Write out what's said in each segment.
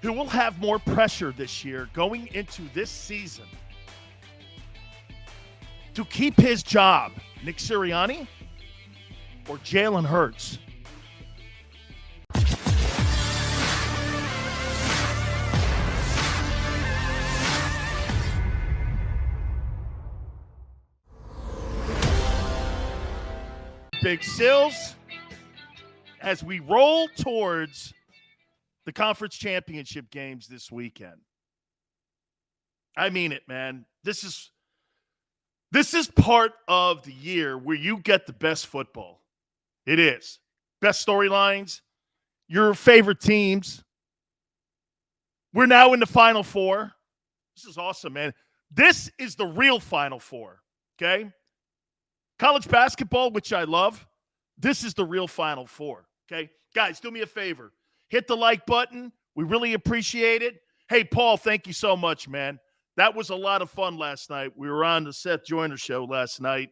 Who will have more pressure this year going into this season to keep his job? Nick Sirianni or Jalen Hurts? Big Sills, as we roll towards the conference championship games this weekend. I mean it, man. This is part of the year where you get the best football. It is. Best storylines, your favorite teams. We're now in the Final Four. This is awesome, man. This is the real Final Four, okay? College basketball, which I love, this is the real Final Four, okay? Guys, do me a favor. Hit the like button. We really appreciate it. Hey, Paul, thank you so much, man. That was a lot of fun last night. We were on the Seth Joyner show last night,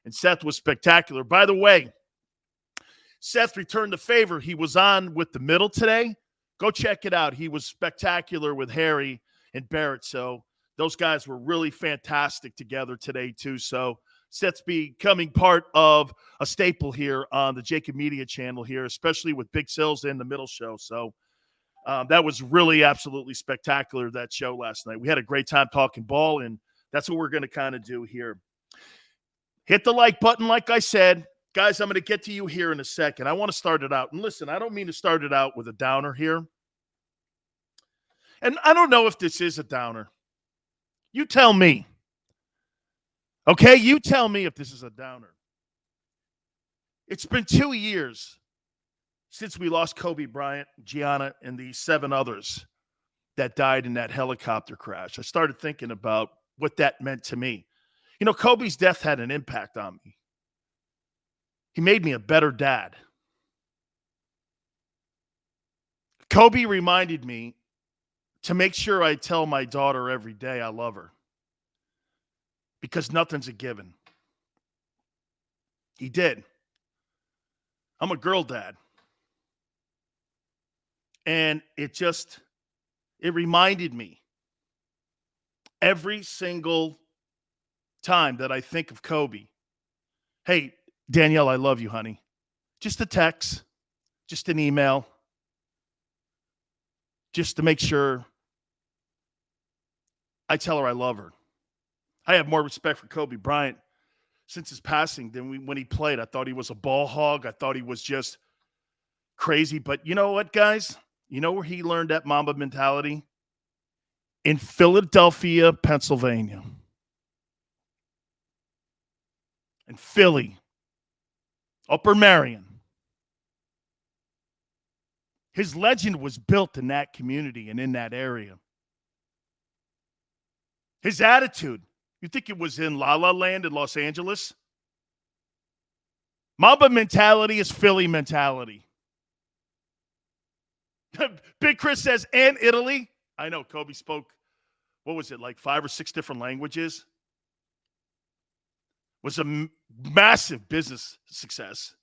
and Seth was spectacular. By the way, Seth returned the favor. He was on with the middle today. Go check it out. He was spectacular with Harry and Barrett. So those guys were really fantastic together today, too. So Seth's becoming part of a staple here on the JAKIB Media channel here, especially with Big Sills in the middle show. So that was really absolutely spectacular, that show last night. We had a great time talking ball, and that's what we're going to kind of do here. Hit the like button, like I said. Guys, I'm going to get to you here in a second. I want to start it out. And listen, I don't mean to start it out with a downer here. And I don't know if this is a downer. You tell me. Okay, you tell me if this is a downer. It's been 2 years since we lost Kobe Bryant, Gianna, and the 7 others that died in that helicopter crash. I started thinking about what that meant to me. You know, Kobe's death had an impact on me. He made me a better dad. Kobe reminded me to make sure I tell my daughter every day I love her. Because nothing's a given. He did. I'm a girl dad. And it reminded me every single time that I think of Kobe. Hey, Danielle, I love you, honey. Just a text, just an email, just to make sure I tell her I love her. I have more respect for Kobe Bryant since his passing than when he played. I thought he was a ball hog. I thought he was just crazy. But you know what, guys? You know where he learned that Mamba mentality? In Philadelphia, Pennsylvania. In Philly. Upper Marion. His legend was built in that community and in that area. His attitude. You think it was in La La Land in Los Angeles? Mamba mentality is Philly mentality. Big Chris says, and Italy. I know Kobe spoke, what was it, like 5 or 6 different languages? Was a massive business success.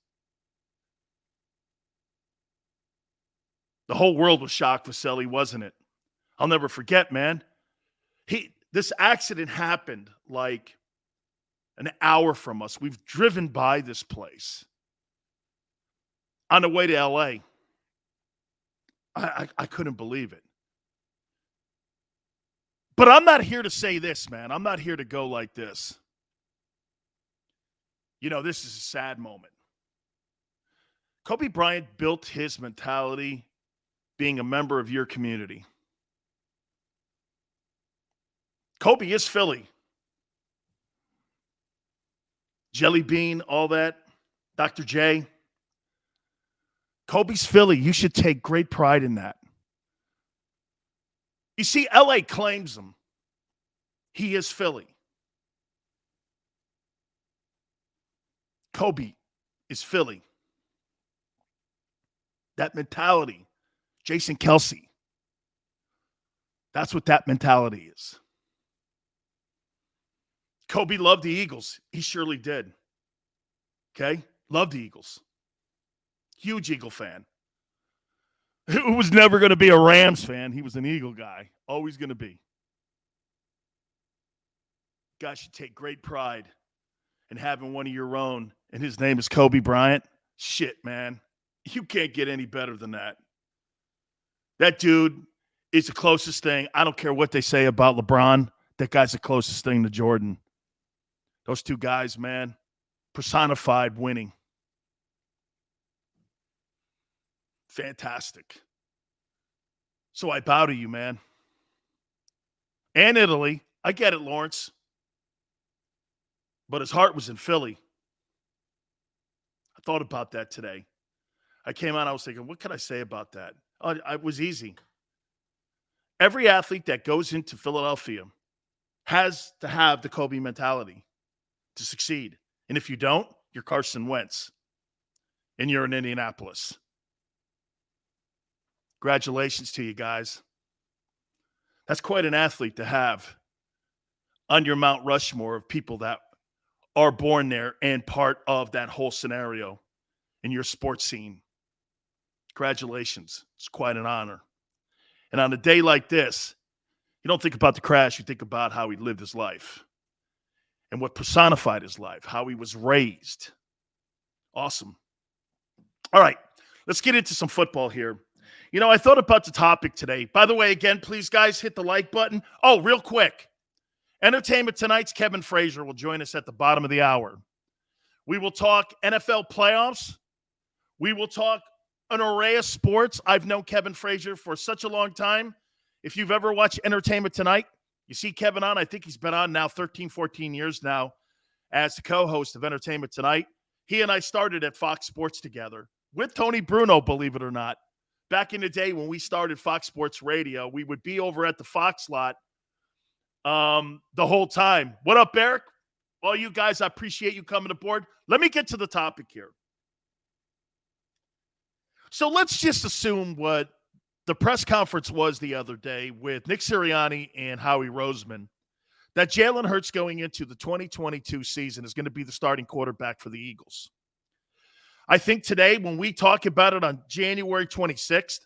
The whole world was shocked for Sully, wasn't it? I'll never forget, man. This accident happened like an hour from us. We've driven by this place on the way to L.A. I couldn't believe it. But I'm not here to say this, man. I'm not here to go like this. You know, this is a sad moment. Kobe Bryant built his mentality being a member of your community. Kobe is Philly. Jelly Bean, all that. Dr. J. Kobe's Philly. You should take great pride in that. You see, LA claims him. He is Philly. Kobe is Philly. That mentality. Jason Kelsey. That's what that mentality is. Kobe loved the Eagles. He surely did. Okay? Loved the Eagles. Huge Eagle fan. who was never going to be a Rams fan. He was an Eagle guy. Always going to be. Guys should take great pride in having one of your own, and his name is Kobe Bryant. Shit, man. You can't get any better than that. That dude is the closest thing. I don't care what they say about LeBron. That guy's the closest thing to Jordan. Those two guys, man, personified winning. Fantastic. So I bow to you, man. And Italy. I get it, Lawrence. But his heart was in Philly. I thought about that today. I came out, I was thinking, what can I say about that? It was easy. Every athlete that goes into Philadelphia has to have the Kobe mentality to succeed. And if you don't, you're Carson Wentz. And you're in Indianapolis. Congratulations to you guys. That's quite an athlete to have on your Mount Rushmore of people that are born there and part of that whole scenario in your sports scene. Congratulations. It's quite an honor. And on a day like this, you don't think about the crash, you think about how he lived his life and what personified his life, how he was raised. Awesome. All right, let's get into some football here. You know, I thought about the topic today. By the way, again, please, guys, hit the like button. Oh, real quick. Entertainment Tonight's Kevin Frazier will join us at the bottom of the hour. We will talk NFL playoffs. We will talk an array of sports. I've known Kevin Frazier for such a long time. If you've ever watched Entertainment Tonight, you see Kevin on. I think he's been on now 13, 14 years now as the co-host of Entertainment Tonight. He and I started at Fox Sports together with Tony Bruno, believe it or not. Back in the day when we started Fox Sports Radio, we would be over at the Fox lot the whole time. What up, Eric? Well, you guys, I appreciate you coming aboard. Let me get to the topic here. So let's just assume what the press conference was the other day with Nick Sirianni and Howie Roseman, that Jalen Hurts going into the 2022 season is going to be the starting quarterback for the Eagles. I think today, when we talk about it on January 26th,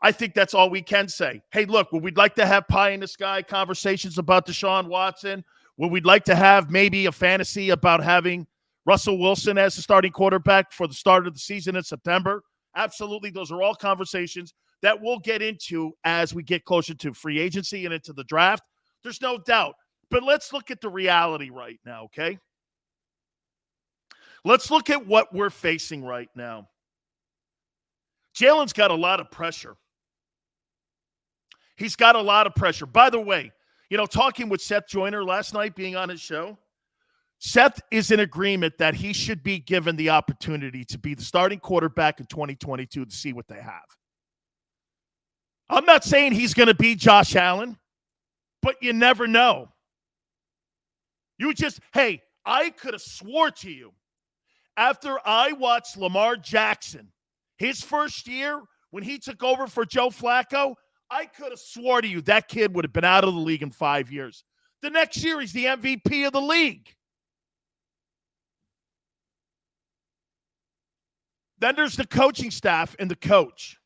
I think that's all we can say. Hey, look, would we like to have pie in the sky conversations about Deshaun Watson? Would we like to have maybe a fantasy about having Russell Wilson as the starting quarterback for the start of the season in September? Absolutely. Those are all conversations that we'll get into as we get closer to free agency and into the draft. There's no doubt. But let's look at the reality right now, okay? Let's look at what we're facing right now. Jalen's got a lot of pressure. He's got a lot of pressure. By the way, you know, talking with Seth Joyner last night, being on his show, Seth is in agreement that he should be given the opportunity to be the starting quarterback in 2022 to see what they have. I'm not saying he's going to be Josh Allen, but you never know. Hey, I could have swore to you after I watched Lamar Jackson, his first year when he took over for Joe Flacco, I could have swore to you that kid would have been out of the league in 5 years. The next year, he's the MVP of the league. Then there's the coaching staff and the coach.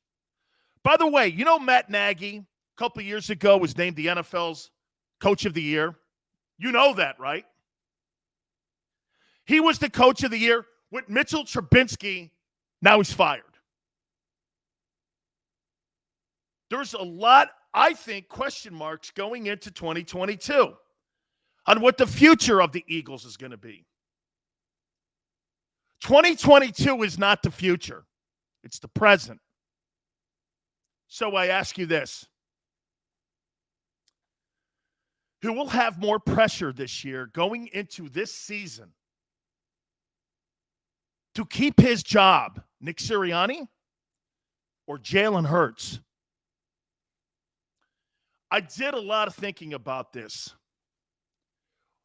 By the way, you know Matt Nagy, a couple of years ago, was named the NFL's Coach of the Year. You know that, right? He was the Coach of the Year with Mitchell Trubisky. Now he's fired. There's a lot, I think, question marks going into 2022 on what the future of the Eagles is going to be. 2022 is not the future. It's the present. So I ask you this. Who will have more pressure this year going into this season to keep his job? Nick Sirianni or Jalen Hurts? I did a lot of thinking about this.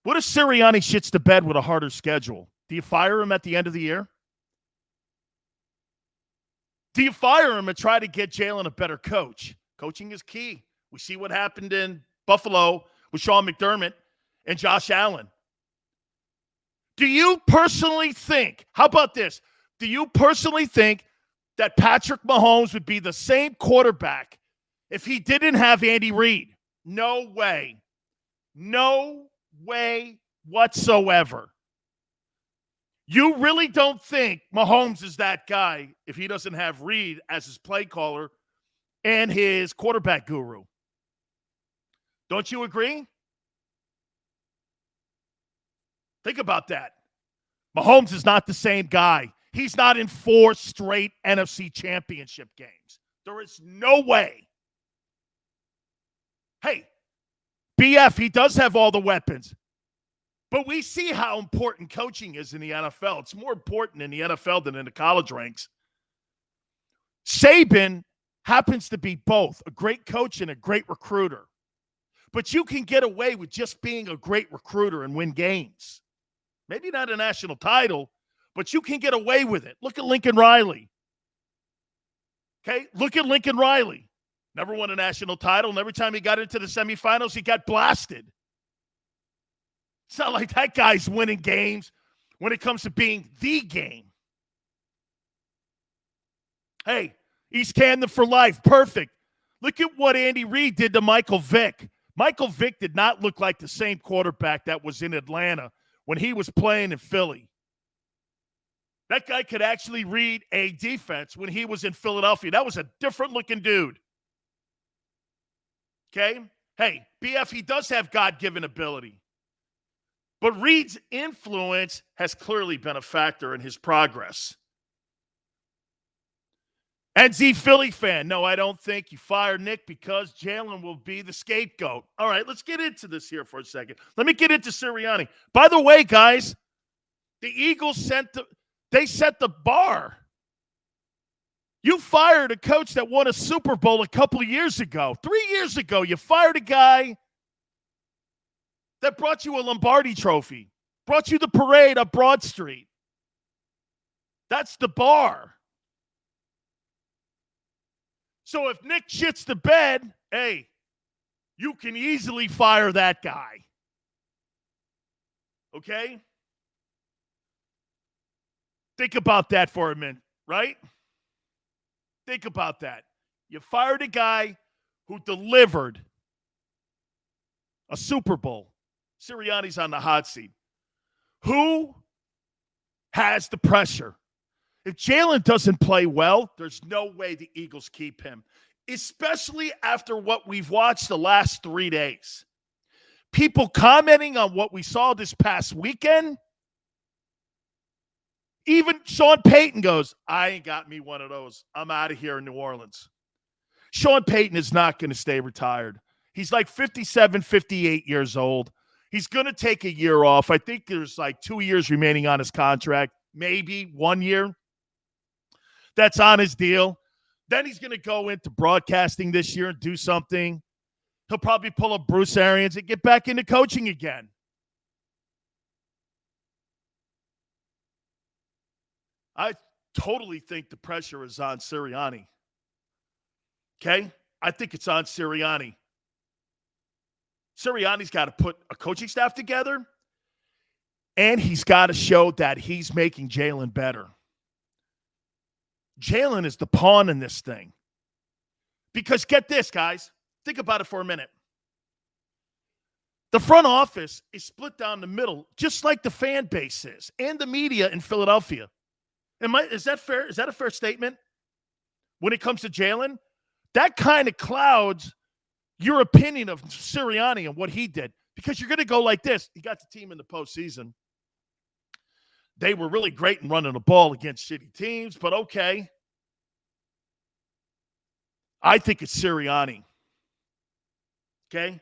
What if Sirianni shits the bed with a harder schedule? Do you fire him at the end of the year? Do you fire him and try to get Jalen a better coach? Coaching is key. We see what happened in Buffalo with Sean McDermott and Josh Allen. Do you personally think, how about this? Do you personally think that Patrick Mahomes would be the same quarterback if he didn't have Andy Reid. No way. No way whatsoever. You really don't think Mahomes is that guy if he doesn't have Reid as his play caller and his quarterback guru. Don't you agree? Think about that. Mahomes is not the same guy. He's not in 4 straight NFC championship games. There is no way. Hey, BF, he does have all the weapons. But we see how important coaching is in the NFL. It's more important in the NFL than in the college ranks. Saban happens to be both a great coach and a great recruiter. But you can get away with just being a great recruiter and win games. Maybe not a national title, but you can get away with it. Look at Lincoln Riley. Okay? Look at Lincoln Riley. Never won a national title, and every time he got into the semifinals, he got blasted. It's not like that guy's winning games when it comes to being the game. Hey, East Camden for life. Perfect. Look at what Andy Reid did to Michael Vick. Michael Vick did not look like the same quarterback that was in Atlanta when he was playing in Philly. That guy could actually read a defense when he was in Philadelphia. That was a different-looking dude. Okay? Hey, BF, he does have God-given ability. But Reid's influence has clearly been a factor in his progress. And Z Philly fan, no, I don't think you fire Nick because Jalen will be the scapegoat. All right, let's get into this here for a second. Let me get into Sirianni. By the way, guys, the Eagles set the bar. You fired a coach that won a Super Bowl a couple of years ago. 3 years ago, you fired a guy that brought you a Lombardi trophy, brought you the parade up Broad Street. That's the bar. So if Nick shits the bed, hey, you can easily fire that guy. Okay? Think about that for a minute, right? Think about that. You fired a guy who delivered a Super Bowl. Sirianni's on the hot seat. Who has the pressure? If Jalen doesn't play well, there's no way the Eagles keep him, especially after what we've watched the last 3 days. People commenting on what we saw this past weekend. Even Sean Payton goes, I ain't got me one of those. I'm out of here in New Orleans. Sean Payton is not going to stay retired. He's like 57, 58 years old. He's going to take a year off. I think there's like 2 years remaining on his contract, maybe 1 year. That's on his deal. Then he's going to go into broadcasting this year and do something. He'll probably pull up Bruce Arians and get back into coaching again. I totally think the pressure is on Sirianni. Okay? I think it's on Sirianni. Sirianni's got to put a coaching staff together, and he's got to show that he's making Jalen better. Jalen is the pawn in this thing. Because get this, guys. Think about it for a minute. The front office is split down the middle, just like the fan base is, and the media in Philadelphia. Is that fair? Is that a fair statement? When it comes to Jalen, that kind of clouds your opinion of Sirianni and what he did. Because you're going to go like this. He got the team in the postseason. They were really great in running the ball against shitty teams, but okay. I think it's Sirianni. Okay?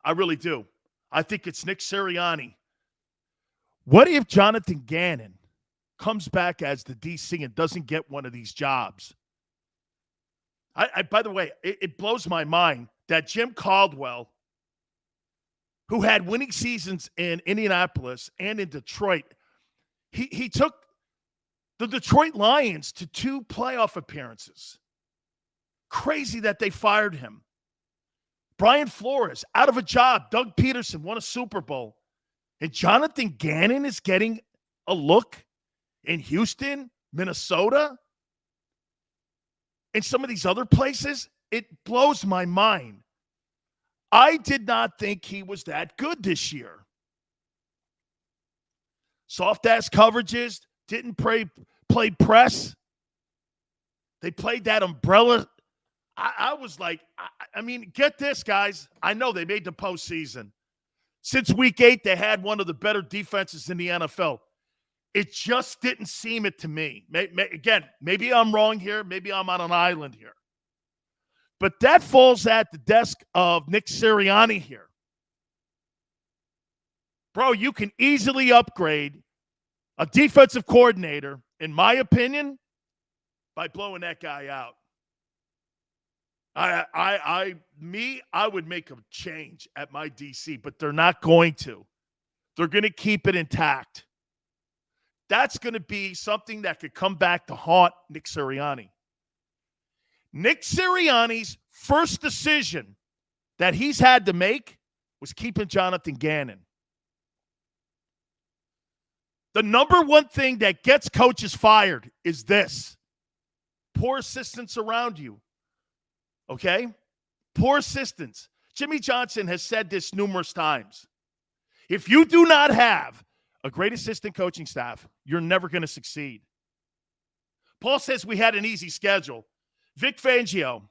I really do. I think it's Nick Sirianni. What if Jonathan Gannon comes back as the DC and doesn't get one of these jobs? By the way, it blows my mind that Jim Caldwell, who had winning seasons in Indianapolis and in Detroit, he took the Detroit Lions to 2 playoff appearances. Crazy that they fired him. Brian Flores, out of a job. Doug Peterson won a Super Bowl. And Jonathan Gannon is getting a look in Houston, Minnesota. in some of these other places, it blows my mind. I did not think he was that good this year. Soft-ass coverages, didn't play press. They played that umbrella. I was like, I mean, get this, guys. I know they made the postseason. Since week 8, they had one of the better defenses in the NFL. It just didn't seem it to me. Again, maybe I'm wrong here. Maybe I'm on an island here. But that falls at the desk of Nick Sirianni here. Bro, you can easily upgrade a defensive coordinator, in my opinion, by blowing that guy out. I would make a change at my DC, but they're not going to. They're going to keep it intact. That's going to be something that could come back to haunt Nick Sirianni. Nick Sirianni's first decision that he's had to make was keeping Jonathan Gannon. The number one thing that gets coaches fired is this: poor assistants around you. Okay? Poor assistants. Jimmy Johnson has said this numerous times. If you do not have a great assistant coaching staff, you're never going to succeed. Paul says we had an easy schedule. Vic Fangio,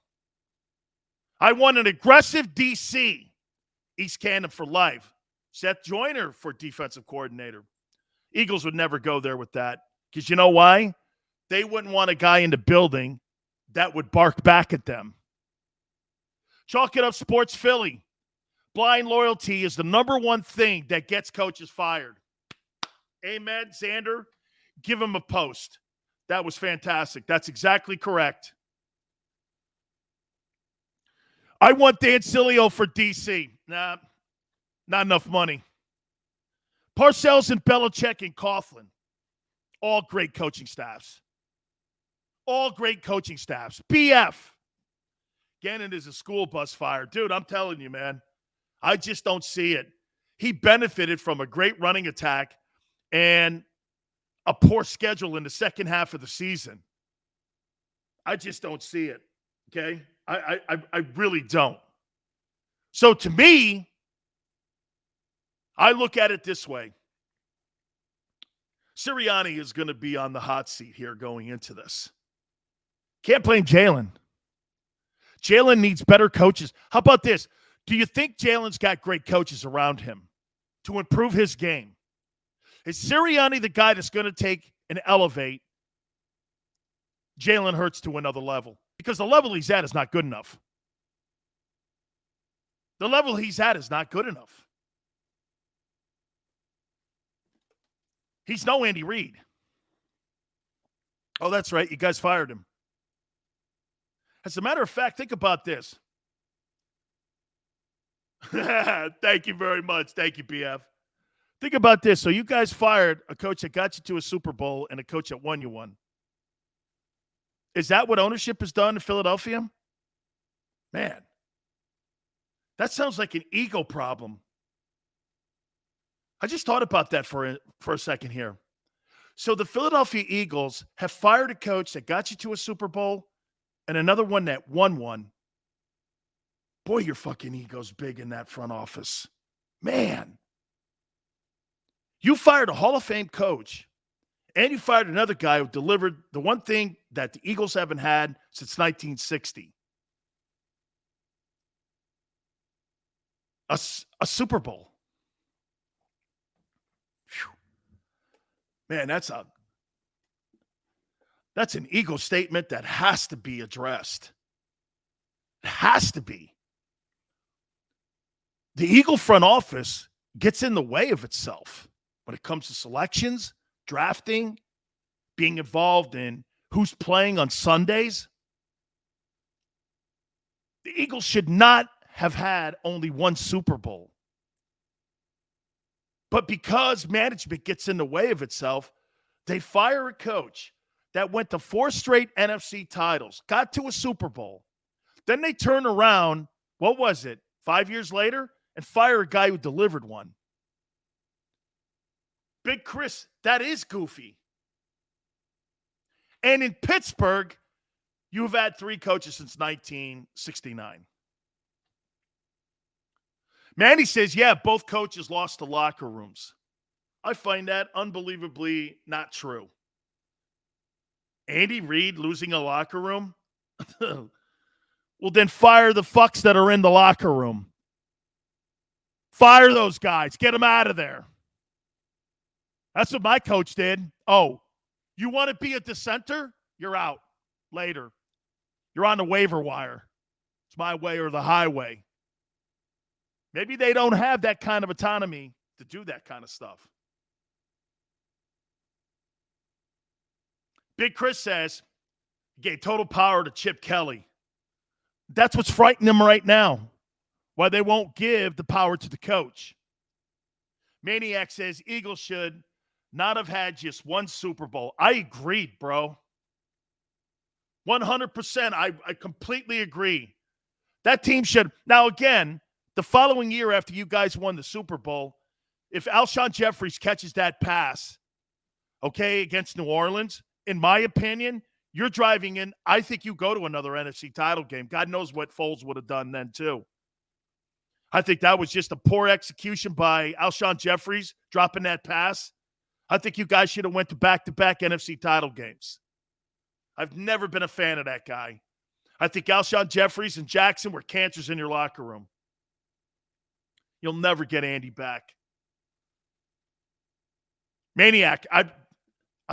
I want an aggressive DC, East Canton for life. Seth Joyner for defensive coordinator. Eagles would never go there with that. Because you know why? They wouldn't want a guy in the building that would bark back at them. Chalk it up, Sports Philly. Blind loyalty is the number one thing that gets coaches fired. Amen, Xander. Give him a post. That was fantastic. That's exactly correct. I want Dan Sileo for DC. Nah, not enough money. Parcells and Belichick and Coughlin. All great coaching staffs. All great coaching staffs. BF. Gannon is a school bus fire. Dude, I'm telling you, man. I just don't see it. He benefited from a great running attack and a poor schedule in the second half of the season. I just don't see it, okay? I really don't. So to me, I look at it this way. Sirianni is going to be on the hot seat here going into this. Can't blame Jalen. Jalen needs better coaches. How about this? Do you think Jalen's got great coaches around him to improve his game? Is Sirianni the guy that's going to take and elevate Jalen Hurts to another level? Because the level he's at is not good enough. The level he's at is not good enough. He's no Andy Reid. Oh, that's right. You guys fired him. As a matter of fact, think about this. Thank you very much. Thank you, BF. Think about this. So you guys fired a coach that got you to a Super Bowl and a coach that won you one. Is that what ownership has done in Philadelphia? Man, that sounds like an ego problem. I just thought about that for a second here. So the Philadelphia Eagles have fired a coach that got you to a Super Bowl and another one that won one. Boy, your fucking ego's big in that front office. Man. You fired a Hall of Fame coach, and you fired another guy who delivered the one thing that the Eagles haven't had since 1960. A Super Bowl. Whew. Man, that's an ego statement that has to be addressed. It has to be. The Eagle front office gets in the way of itself when it comes to selections, drafting, being involved in who's playing on Sundays. The Eagles should not have had only one Super Bowl. But because management gets in the way of itself, they fire a coach that went to 4 straight NFC titles, got to a Super Bowl. Then they turn around, 5 years later, and fire a guy who delivered one. Big Chris, that is goofy. And in Pittsburgh, You've had 3 coaches since 1969. Manny says, yeah, both coaches lost the locker rooms. I find that unbelievably not true. Andy Reid losing a locker room? Well, then fire the fucks that are in the locker room. Fire those guys. Get them out of there. That's what my coach did. Oh, you want to be a dissenter? You're out later. You're on the waiver wire. It's my way or the highway. Maybe they don't have that kind of autonomy to do that kind of stuff. Big Chris says, he gave total power to Chip Kelly. That's what's frightening them right now. Why they won't give the power to the coach. Maniac says, Eagles should not have had just one Super Bowl. I agreed, bro. 100%. I completely agree. That team should. Now, again, the following year after you guys won the Super Bowl, if Alshon Jeffries catches that pass, okay, against New Orleans, in my opinion, you're driving in. I think you go to another NFC title game. God knows what Foles would have done then, too. I think that was just a poor execution by Alshon Jeffries dropping that pass. I think you guys should have went to back-to-back NFC title games. I've never been a fan of that guy. I think Alshon Jeffries and Jackson were cancers in your locker room. You'll never get Andy back. Maniac, I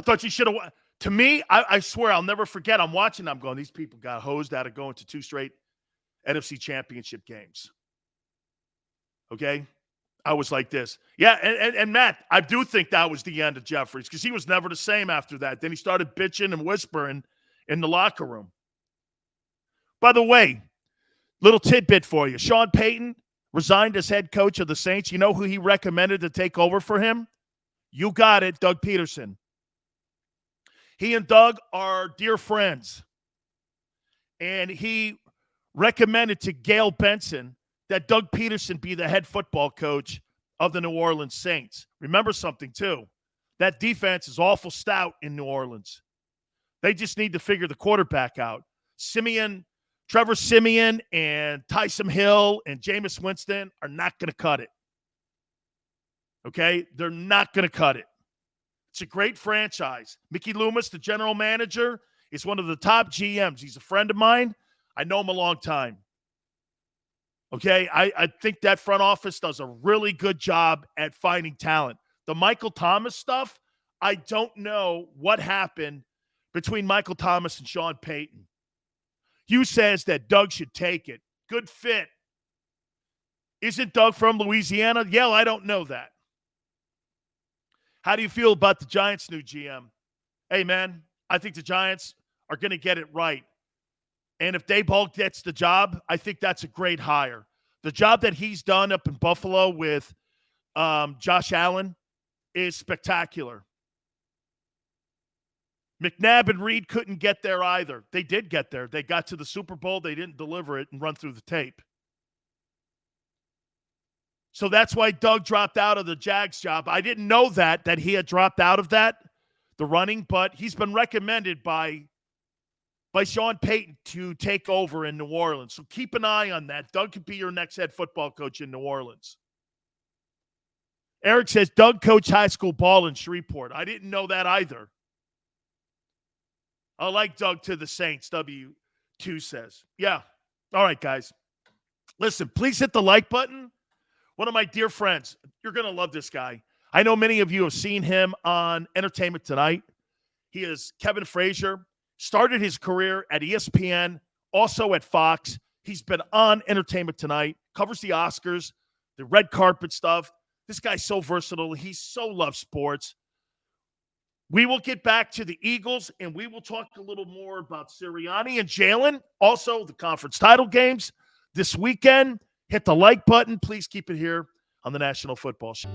thought you should have. To me, I swear I'll never forget. I'm watching. I'm going, these people got hosed out of going to 2 straight NFC championship games. Okay? I was like this. Yeah, and Matt, I do think that was the end of Jeffries because he was never the same after that. Then he started bitching and whispering in the locker room. By the way, little tidbit for you. Sean Payton resigned as head coach of the Saints. You know who he recommended to take over for him? You got it, Doug Peterson. He and Doug are dear friends. And he recommended to Gail Benson that Doug Peterson be the head football coach of the New Orleans Saints. Remember something, too. That defense is awful stout in New Orleans. They just need to figure the quarterback out. Trevor Siemian and Taysom Hill and Jameis Winston are not going to cut it. Okay? They're not going to cut it. It's a great franchise. Mickey Loomis, the general manager, is one of the top GMs. He's a friend of mine. I know him a long time. Okay? I think that front office does a really good job at finding talent. The Michael Thomas stuff, I don't know what happened between Michael Thomas and Sean Payton. Hugh says that Doug should take it. Good fit. Isn't Doug from Louisiana? Yeah, I don't know that. How do you feel about the Giants' new GM? Hey, man, I think the Giants are going to get it right. And if Daboll gets the job, I think that's a great hire. The job that he's done up in Buffalo with Josh Allen is spectacular. McNabb and Reed couldn't get there either. They did get there. They got to the Super Bowl. They didn't deliver it and run through the tape. So that's why Doug dropped out of the Jags job. I didn't know that he had dropped out of the running, but he's been recommended by Sean Payton to take over in New Orleans. So keep an eye on that. Doug could be your next head football coach in New Orleans. Eric says Doug coached high school ball in Shreveport. I didn't know that either. I like Doug to the Saints, W2 says. Yeah. All right, guys. Listen, please hit the like button. One of my dear friends, you're going to love this guy. I know many of you have seen him on Entertainment Tonight. He is Kevin Frazier. Started his career at ESPN, also at Fox. He's been on Entertainment Tonight, covers the Oscars, the red carpet stuff. This guy's so versatile. He so loves sports. We will get back to the Eagles, and we will talk a little more about Sirianni and Jalen. Also, the conference title games this weekend. Hit the like button. Please keep it here on the National Football Show.